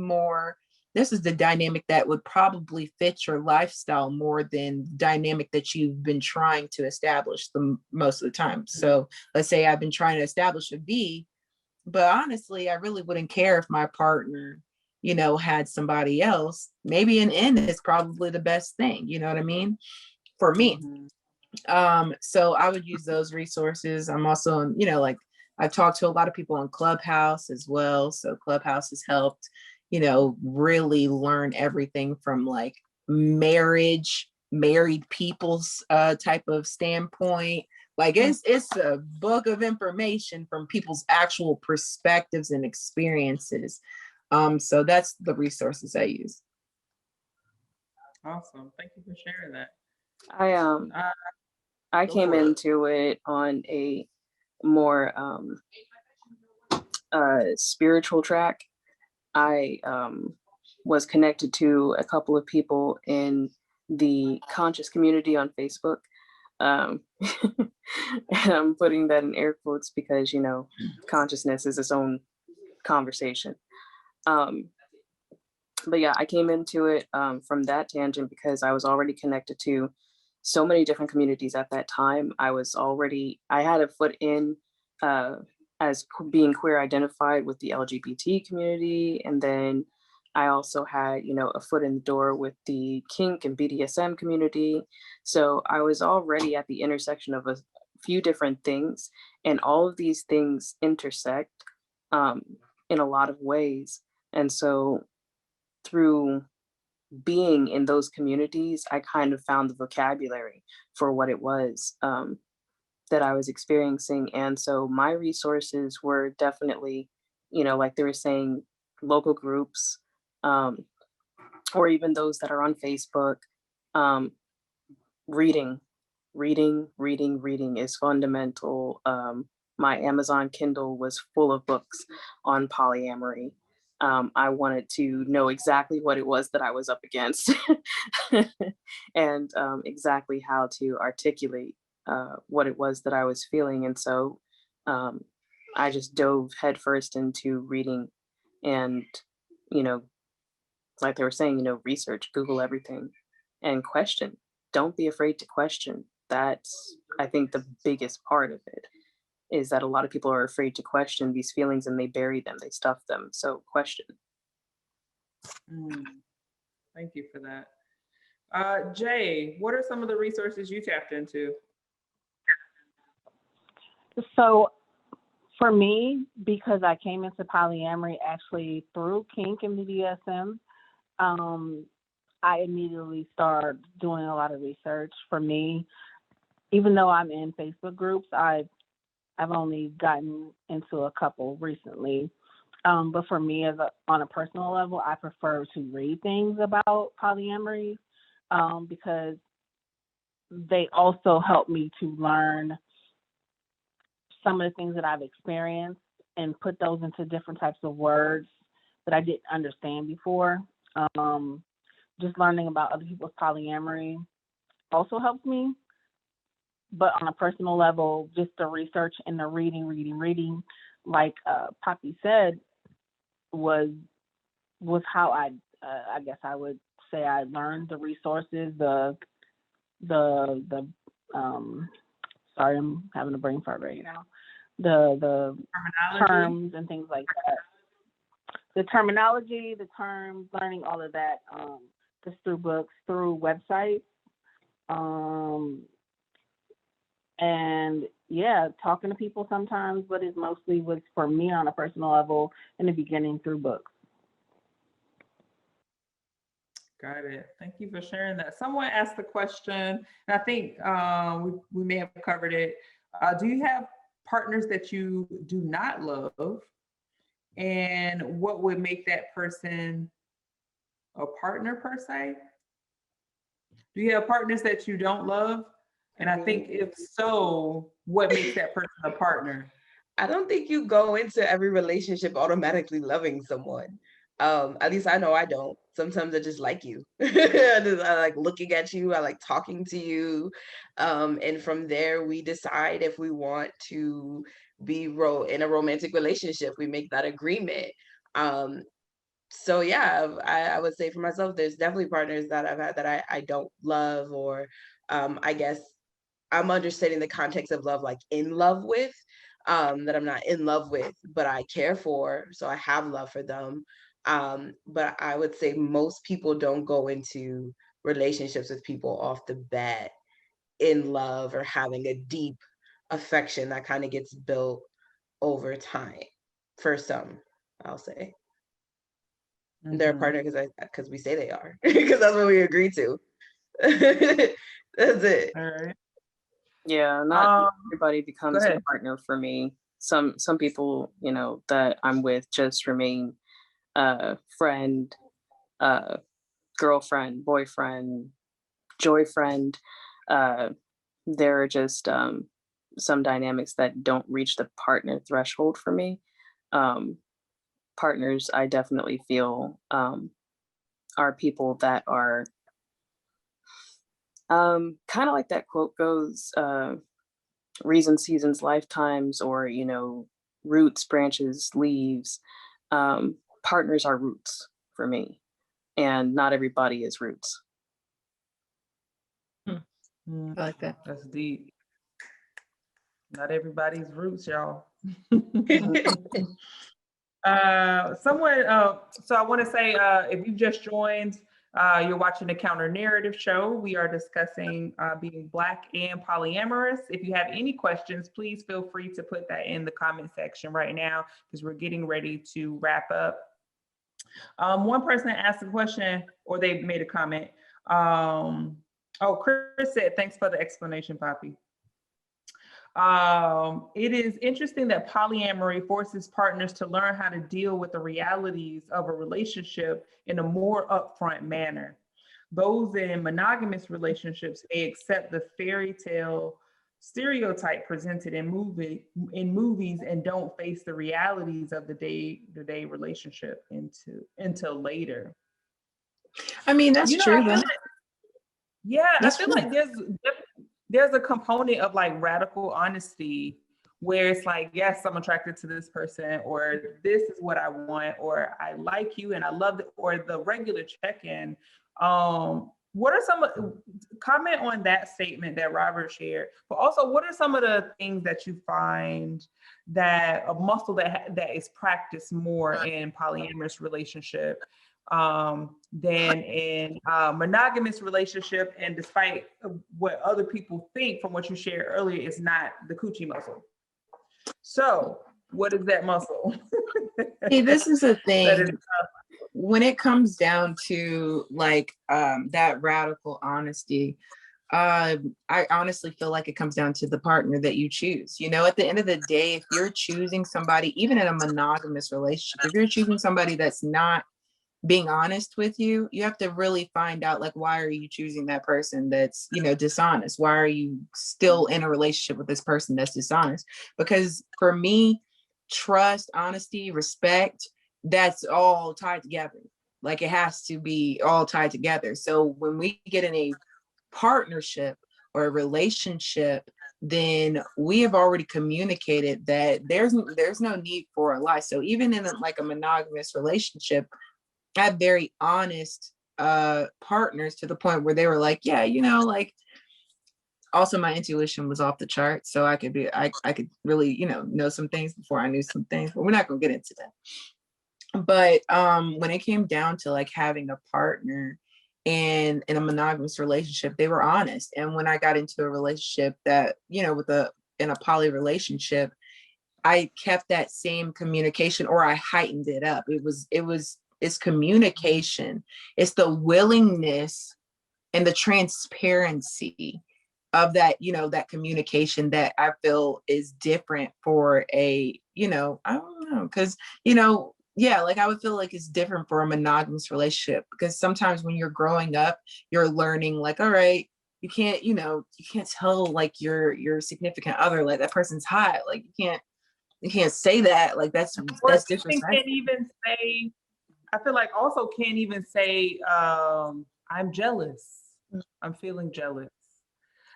the dynamic that would probably fit your lifestyle more than the dynamic that you've been trying to establish most of the time. So let's say I've been trying to establish a V, but honestly, I really wouldn't care if my partner, you know, had somebody else. Maybe an N is probably the best thing. You know what I mean? For me. So I would use those resources. I'm also, you know, like I've talked to a lot of people on Clubhouse as well. So Clubhouse has helped, you know, really learn everything from like married people's type of standpoint. Like it's a book of information from people's actual perspectives and experiences. So that's the resources I use. Awesome. Thank you for sharing that. I came into it on a more spiritual track. I was connected to a couple of people in the conscious community on Facebook. And I'm putting that in air quotes because, you know, consciousness is its own conversation. But yeah, I came into it from that tangent because I was already connected to so many different communities at that time. I had a foot in as being queer identified with the LGBT community. And then I also had, you know, a foot in the door with the kink and BDSM community. So I was already at the intersection of a few different things, and all of these things intersect in a lot of ways. And so through being in those communities, I kind of found the vocabulary for what it was that I was experiencing. And so my resources were definitely, you know, like they were saying, local groups, or even those that are on Facebook. Reading is fundamental. My Amazon Kindle was full of books on polyamory. I wanted to know exactly what it was that I was up against and exactly how to articulate what it was that I was feeling. And so I just dove headfirst into reading and, you know, like they were saying, you know, research, Google everything and question. Don't be afraid to question. That's, I think, the biggest part of it is that a lot of people are afraid to question these feelings and they bury them, they stuff them. So question. Thank you for that. Jay, what are some of the resources you tapped into? So for me, because I came into polyamory actually through kink and BDSM, I immediately started doing a lot of research. For me, even though I'm in Facebook groups, I've only gotten into a couple recently. But for me, on a personal level, I prefer to read things about polyamory because they also help me to learn some of the things that I've experienced and put those into different types of words that I didn't understand before. Just learning about other people's polyamory also helps me. But on a personal level, just the research and the reading, like Poppy said, was how I guess I would say I learned the resources, the sorry, I'm having a brain fart right now. The terms and things like that. The terminology, the terms, learning all of that, just through books, through websites, and yeah, talking to people sometimes, but it mostly was for me on a personal level in the beginning through books. Got it. Thank you for sharing that. Someone asked the question, and I think we may have covered it. Do you have partners that you do not love? And what would make that person a partner per se? Do you have partners that you don't love? And I think if so, what makes that person a partner? I don't think you go into every relationship automatically loving someone. At least I know I don't. Sometimes I just like you. I like looking at you. I like talking to you. And from there, we decide if we want to be in a romantic relationship. We make that agreement. So yeah, I would say for myself, there's definitely partners that I've had that I don't love, or I guess I'm understanding the context of love, like in love with, that I'm not in love with, but I care for, so I have love for them. But I would say most people don't go into relationships with people off the bat in love or having a deep affection that kind of gets built over time. For some, I'll say. They're a partner because we say they are, because that's what we agreed to. That's it. All right. Yeah, not everybody becomes a partner for me. Some people, you know, that I'm with just remain friend, girlfriend, boyfriend, joyfriend. There are just some dynamics that don't reach the partner threshold for me. Partners, I definitely feel are people that are kind of like that quote goes, reasons, seasons, lifetimes, or, you know, roots, branches, leaves. Partners are roots for me, and not everybody is roots. I like that. That's deep. Not everybody's roots, y'all. Someone, so I want to say, if you just joined, you're watching the Counter Narrative Show. We are discussing being Black and polyamorous. If you have any questions, please feel free to put that in the comment section right now, because we're getting ready to wrap up. One person asked a question, or they made a comment. Chris said, thanks for the explanation, Poppy. It is interesting that polyamory forces partners to learn how to deal with the realities of a relationship in a more upfront manner. Those in monogamous relationships may accept the fairy tale stereotype presented in movies and don't face the realities of the day-to-day relationship until later. I mean, that's true. I feel like there's a component of like radical honesty where it's like, yes, I'm attracted to this person, or this is what I want, or I like you and I love it, or the regular check-in. What are comment on that statement that Robert shared, but also what are some of the things that you find that a muscle that is practiced more in polyamorous relationship than in monogamous relationship, and despite what other people think from what you shared earlier, it's not the coochie muscle. So what is that muscle? See, this is a thing. When it comes down to like that radical honesty, I honestly feel like it comes down to the partner that you choose. You know, at the end of the day, if you're choosing somebody, even in a monogamous relationship, if you're choosing somebody that's not being honest with you, you have to really find out, like, why are you choosing that person that's, you know, dishonest? Why are you still in a relationship with this person that's dishonest? Because for me, trust, honesty, respect, that's all tied together. Like it has to be all tied together. So when we get in a partnership or a relationship, then we have already communicated that there's no need for a lie. So even in like a monogamous relationship, I had very honest partners to the point where they were like, yeah, you know, like, also my intuition was off the chart. So I could really, you know some things before I knew some things, but we're not gonna get into that. But when it came down to like having a partner and in a monogamous relationship, they were honest. And when I got into a relationship that, you know, in a poly relationship, I kept that same communication, or I heightened it up. It's communication. It's the willingness and the transparency of that, you know, that communication that I feel is different for a, you know, I don't know, because, you know, yeah, like I would feel like it's different for a monogamous relationship, because sometimes when you're growing up, you're learning like, all right, you can't, you know, you can't tell like your significant other, like that person's hot. Like you can't say that. Like that's disrespectful. Can't even say, I feel like also can't even say, I'm jealous. I'm feeling jealous.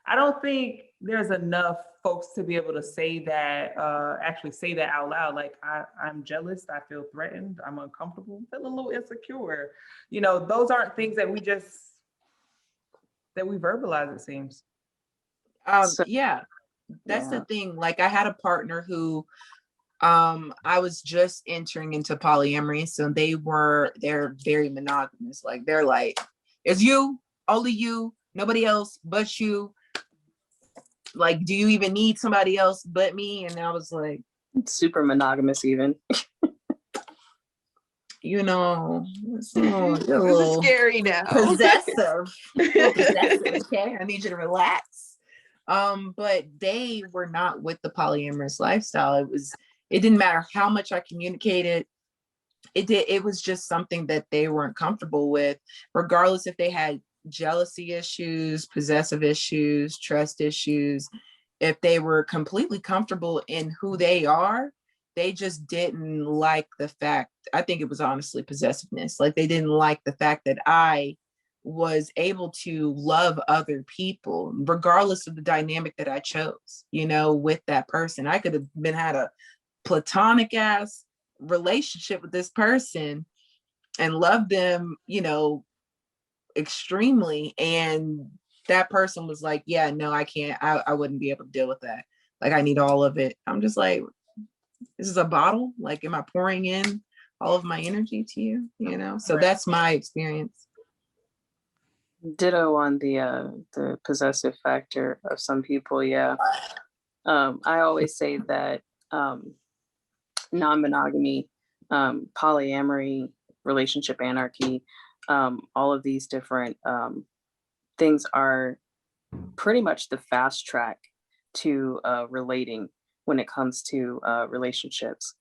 I don't think there's enough folks to be able to say that, actually say that out loud. Like I'm jealous, I feel threatened, I'm uncomfortable, I'm feeling a little insecure. You know, those aren't things that we verbalize, it seems. Yeah, that's the thing. Like I had a partner who I was just entering into polyamory. So they're very monogamous. Like they're like, it's you, only you, nobody else but you. Like, do you even need somebody else but me? And I was like, super monogamous even. You know, This is scary now. Possessive. Okay, I need you to relax. But they were not with the polyamorous lifestyle. It didn't matter how much I communicated. It was just something that they weren't comfortable with, regardless if they had jealousy issues, possessive issues, trust issues. If they were completely comfortable in who they are, they just didn't like the fact, I think it was honestly possessiveness. Like they didn't like the fact that I was able to love other people, regardless of the dynamic that I chose, you know, with that person. I could have had a platonic ass relationship with this person and love them, you know, extremely. And that person was like, yeah, no, I can't, I wouldn't be able to deal with that. Like, I need all of it. I'm just like, this is a bottle. Like, am I pouring in all of my energy to you? You know? So that's my experience. Ditto on the possessive factor of some people. Yeah. I always say that non-monogamy, polyamory, relationship anarchy, all of these different things are pretty much the fast track to relating when it comes to relationships,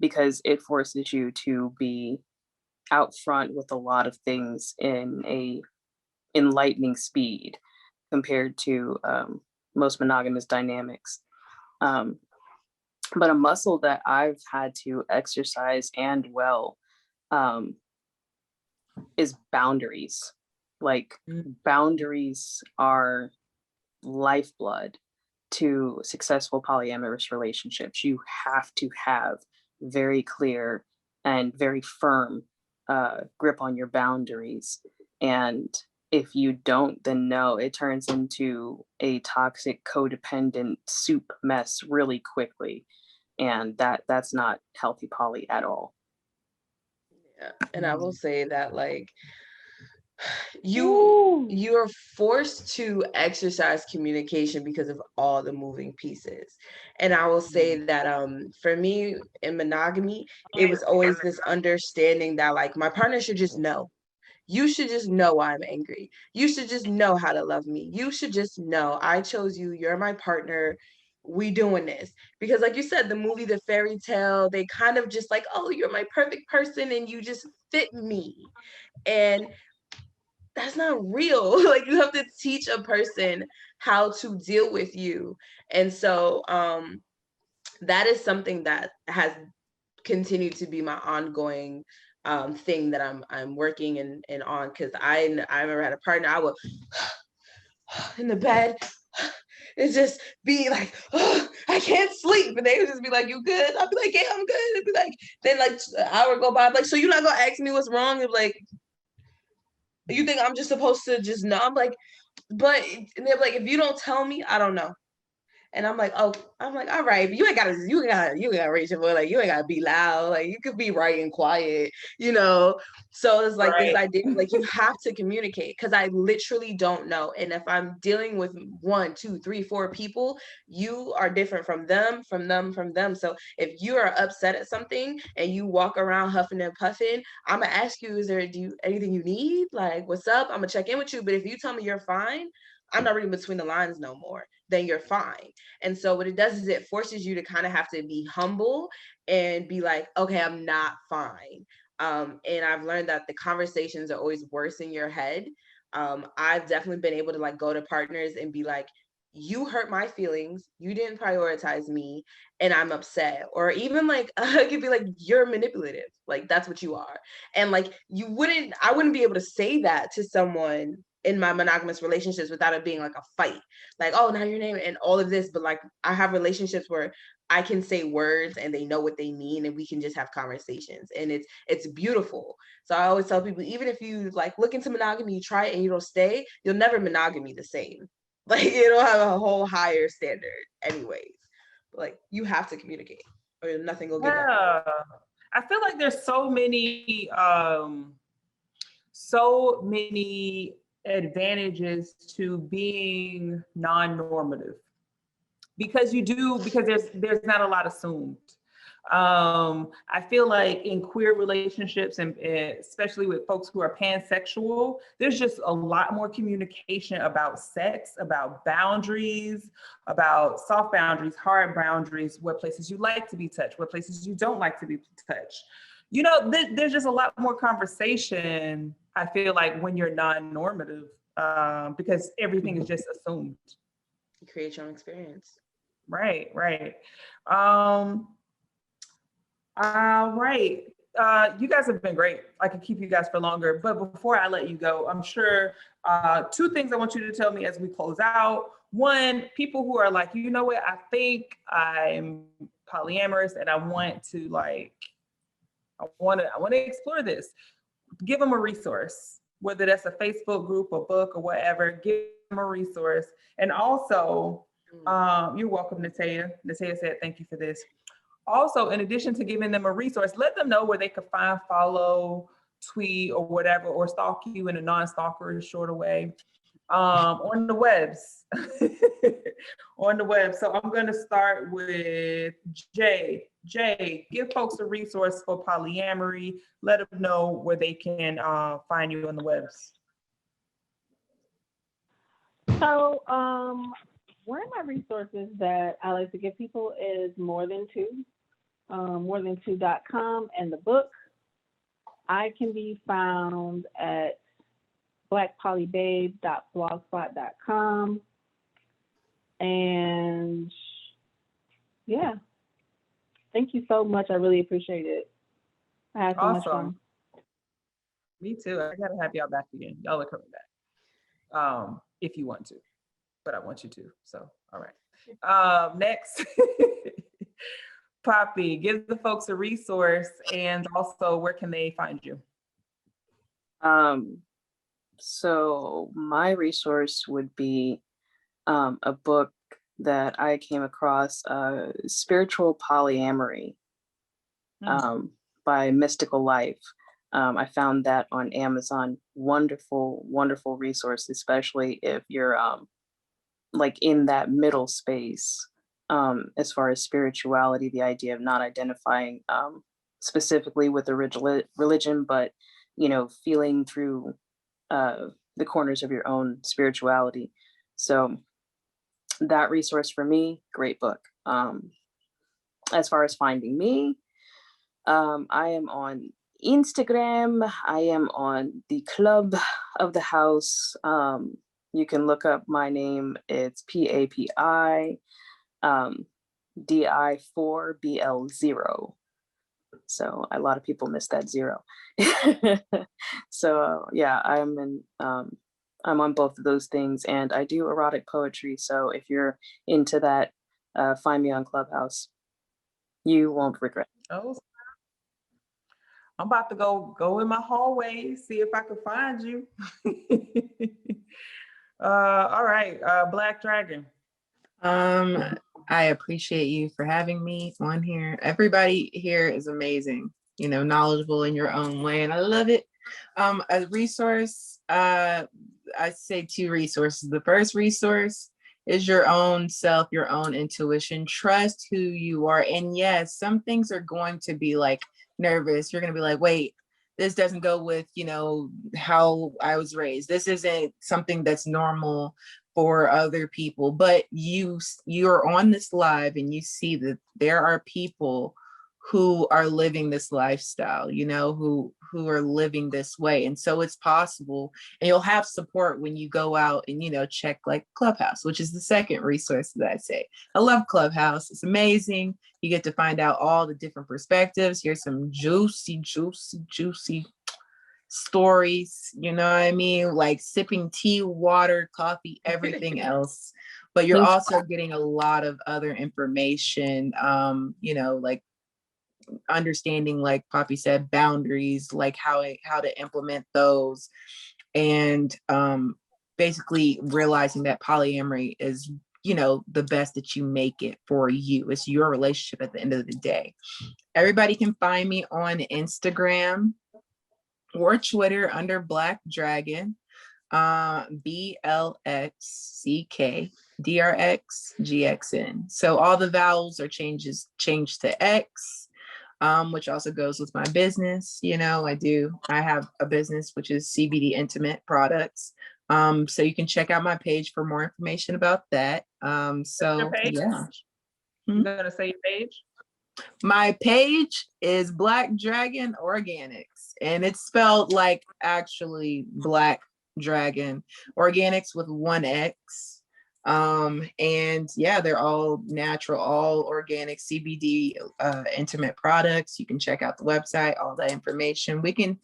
because it forces you to be out front with a lot of things in a enlightening speed compared to most monogamous dynamics. But a muscle that I've had to exercise and well is boundaries. Like boundaries are lifeblood to successful polyamorous relationships. You have to have very clear and very firm grip on your boundaries. And if you don't, then no, it turns into a toxic, codependent soup mess really quickly. And that's not healthy poly at all. Yeah. And I will say that like you're forced to exercise communication because of all the moving pieces. And I will say that for me in monogamy, it was always this understanding that like my partner should just know. You should just know I'm angry. You should just know how to love me. You should just know I chose you. You're my partner. We doing this. Because like you said, the movie, the fairy tale, they kind of just like, oh, you're my perfect person and you just fit me. And that's not real. Like you have to teach a person how to deal with you. And so that is something that has continued to be my ongoing thing that I'm working and on, because I remember I had a partner, I would in the bed and just be like, oh, I can't sleep, and they would just be like, you good? I'd be like, yeah, I'm good. It'd be like, then like an hour go by, I'm like, so you're not gonna ask me what's wrong? And like, you think I'm just supposed to just know? I'm like, but and they're like, if you don't tell me, I don't know. And I'm like, oh, I'm like, all right, but you ain't gotta raise your voice. Like, you ain't gotta be loud. Like, you could be right and quiet, you know? So it's like this idea, like, you have to communicate, because I literally don't know. And if I'm dealing with 1, 2, 3, 4 people, you are different from them, from them, from them. So if you are upset at something and you walk around huffing and puffing, I'm gonna ask you, is there anything you need? Like, what's up? I'm gonna check in with you. But if you tell me you're fine, I'm not reading between the lines no more, then you're fine. And so what it does is it forces you to kind of have to be humble and be like, okay, I'm not fine. And I've learned that the conversations are always worse in your head. I've definitely been able to like go to partners and be like, you hurt my feelings, you didn't prioritize me, and I'm upset. Or even like, I could be like, you're manipulative, like that's what you are. And like, I wouldn't be able to say that to someone in my monogamous relationships without it being like a fight, like, oh, now your name and all of this. But like, I have relationships where I can say words and they know what they mean, and we can just have conversations, and it's beautiful. So I always tell people, even if you like look into monogamy, you try it and you don't stay, you'll never monogamy the same. Like, it'll have a whole higher standard anyways. But like, you have to communicate or nothing will get done. I feel like there's so many advantages to being non-normative, because there's not a lot assumed. I feel like in queer relationships, and especially with folks who are pansexual, there's just a lot more communication about sex, about boundaries, about soft boundaries, hard boundaries, what places you like to be touched, what places you don't like to be touched. You know, there's just a lot more conversation, I feel like, when you're non-normative, because everything is just assumed. You create your own experience. Right. All right. You guys have been great. I could keep you guys for longer, but before I let you go, I'm sure 2 things I want you to tell me as we close out. One, people who are like, you know what, I think I'm polyamorous and I want to explore this. Give them a resource, whether that's a Facebook group, a book, or whatever. Give them a resource. And also, you're welcome, Natea. Natea said, thank you for this. Also, in addition to giving them a resource, let them know where they could find, follow, tweet, or whatever, or stalk you in a non-stalkerish sort of way on the webs. On the web. So I'm going to start with Jay. Jay, give folks a resource for polyamory. Let them know where they can find you on the webs. So one of my resources that I like to give people is More Than Two, morethan2.com, and the book. I can be found at blackpolybabe.blogspot.com. And yeah, thank you so much. I really appreciate it. I had so much fun. Me too. I gotta have y'all back again. Y'all are coming back. If you want to, but I want you to. So, all right. Next, Poppy, give the folks a resource, and also where can they find you? So my resource would be a book that I came across, Spiritual Polyamory, by Mystical Life. I found that on Amazon. Wonderful, wonderful resource, especially if you're like in that middle space as far as spirituality, the idea of not identifying specifically with a religion, but, you know, feeling through the corners of your own spirituality. So that resource for me, great book. As far as finding me, I am on Instagram. I am on the Club of the House. You can look up my name. It's PAPI. DI4BL0. So a lot of people miss that 0. So yeah, I'm on both of those things, and I do erotic poetry. So if you're into that, find me on Clubhouse. You won't regret. Oh, I'm about to go in my hallway, see if I can find you. All right, Black Dragon. I appreciate you for having me on here. Everybody here is amazing, you know, knowledgeable in your own way, and I love it. A resource, I say 2 resources. The first resource is your own self, your own intuition. Trust who you are. And yes, some things are going to be like nervous. You're going to be like, wait, this doesn't go with, you know, how I was raised. This isn't something that's normal for other people, but you're on this live and you see that there are people who are living this lifestyle, you know, who are living this way. And so it's possible, and you'll have support when you go out and, you know, check like Clubhouse, which is the second resource that I say. I love Clubhouse. It's amazing. You get to find out all the different perspectives. Here's some juicy stories, you know what I mean? Like sipping tea, water, coffee, everything else. But you're also getting a lot of other information, you know, like understanding, like Poppy said, boundaries, like how to implement those, and basically realizing that polyamory is, you know, the best that you make it for you. It's your relationship at the end of the day. Everybody can find me on Instagram or Twitter under Black Dragon, BLXCKDRXGXN. So all the vowels are changed to X, which also goes with my business. You know, I have a business which is CBD Intimate Products. So you can check out my page for more information about that. So yeah. You gonna say your page? My page is Black Dragon Organics, and it's spelled like actually Black Dragon Organics with 1 X. And yeah, they're all natural, all organic CBD intimate products. You can check out the website, all that information. I can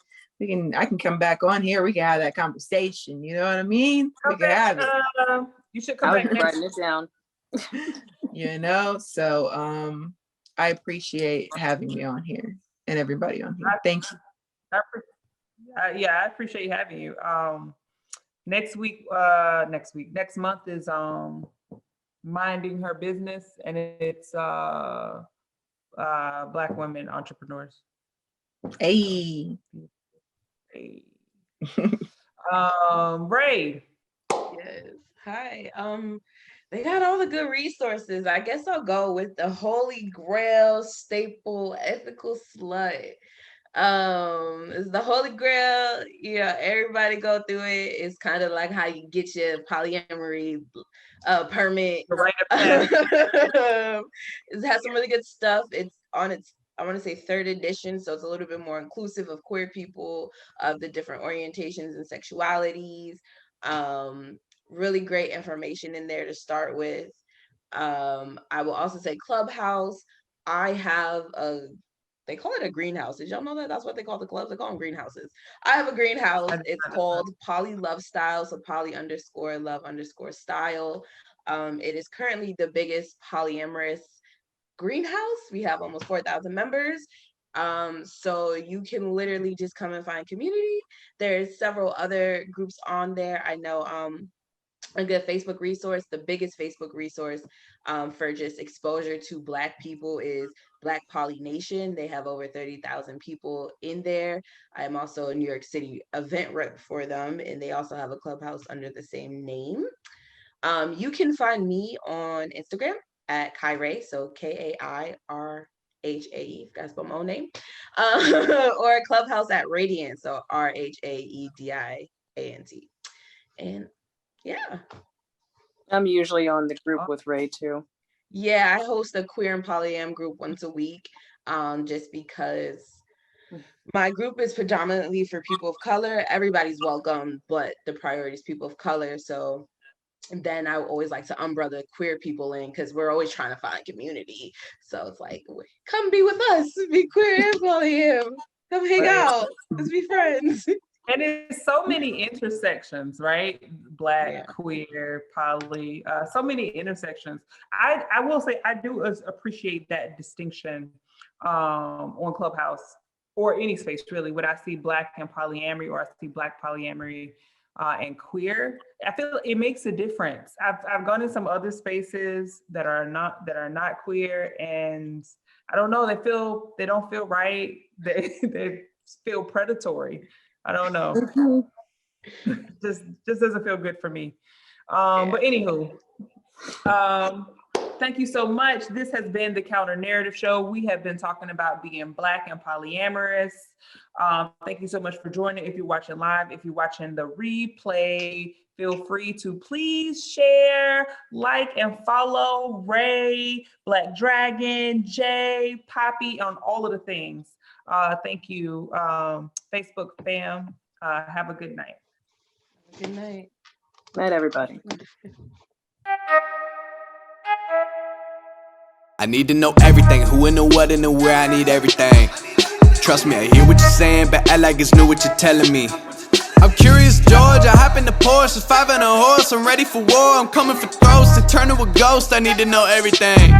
come back on here. We can have that conversation. You know what I mean? We can have it. You should come back. Writing it down. You know, so I appreciate having me on here and everybody on here. Thank you. Yeah, I appreciate having you. Next month is Minding Her Business, and it's Black women entrepreneurs. Hey. Ray. Yes. Hi. They got all the good resources. I guess I'll go with the Holy Grail staple ethical slut. It's the Holy Grail. Yeah, everybody go through it. It's kind of like how you get your polyamory permit. It has some really good stuff. It's on its, I want to say, 3rd edition, so it's a little bit more inclusive of queer people, of the different orientations and sexualities. Really great information in there to start with. I will also say Clubhouse. I have they call it a greenhouse. Did y'all know that? That's what they call the clubs. They call them greenhouses. I have a greenhouse. It's called Poly Love Style. So poly_love_style. It is currently the biggest polyamorous greenhouse. We have almost 4,000 members. So you can literally just come and find community. There's several other groups on there. I know a good Facebook resource, the biggest Facebook resource for just exposure to Black people is Black Poly Nation. They have over 30,000 people in there. I am also a New York City event rep for them, and they also have a clubhouse under the same name. You can find me on Instagram at Kairae, so KAIRHAE, that's my own name, or Clubhouse at Radiant, so RHAEDIANT. And yeah. I'm usually on the group with Ray too. Yeah, I host a queer and polyam group once a week, just because my group is predominantly for people of color. Everybody's welcome, but the priority is people of color. So And then I always like to umbrella queer people in because we're always trying to find community. So it's like, come be with us, be queer and polyam. Come hang out. Let's be friends. And it's so many intersections, right? Black, Yeah. queer, poly, so many intersections. I will say I do appreciate that distinction on Clubhouse or any space really. When I see Black and polyamory, or I see Black polyamory and queer, I feel it makes a difference. I've gone in some other spaces that are not queer, and I don't know. They don't feel right. They feel predatory. I don't know. just doesn't feel good for me. But anywho, thank you so much. This has been the Counter Narrative Show. We have been talking about being Black and polyamorous. Thank you so much for joining. If you're watching live, if you're watching the replay, feel free to please share, like, and follow Ray, Black Dragon, Jay, Poppy on all of the things. Thank you, Facebook fam. Have a good night. Good night. Night, everybody. I need to know everything, who and the what and the where, I need everything. Trust me, I hear what you're saying, but act like it's new what you're telling me. I'm curious, George, I hop in the Porsche, it's 5 and a horse, I'm ready for war, I'm coming for throats, to turn to a ghost, I need to know everything.